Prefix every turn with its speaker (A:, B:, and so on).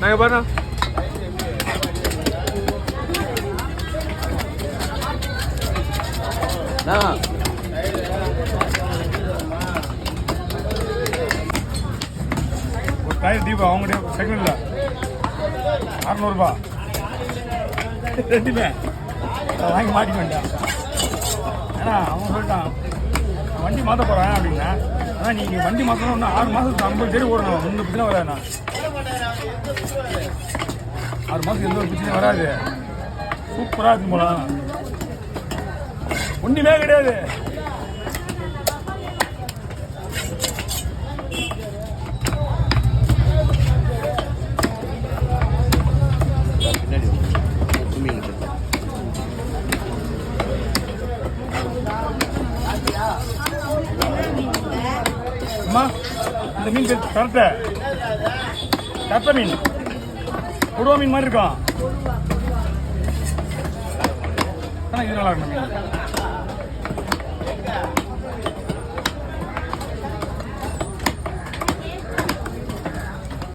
A: நாங்கள் பாருண்ணா
B: ஒரு டயர் தீபம் அவங்ககிட்ட செகண்ட்ல 600 ரூபா ரெண்டுமே வாங்கி மாட்டிக்க வேண்டாம். ஏன்னா அவன் சொல்லிட்டான் வண்டி மாற்ற போகிறேன் அப்படின்னா. ஆனால் நீங்கள் வண்டி மாற்றணும் இன்னும் 6 மாதத்துக்கு 50 தேடி ஓடணும். ஒன்றும் பிரச்சனை வராதுண்ணா. 6 மாதத்துக்கு எந்த ஒரு பிரச்சனையும் வராது. சூப்பராக இருக்கும் போலாம். ஒன்றுமே கிடையாது. அம்மா இந்த மீன் பேர் கத்த மீன் கொடுவா மீன் மாதிரி இருக்கும். ஆனால் இது நல்லா இருக்கும் மீன்.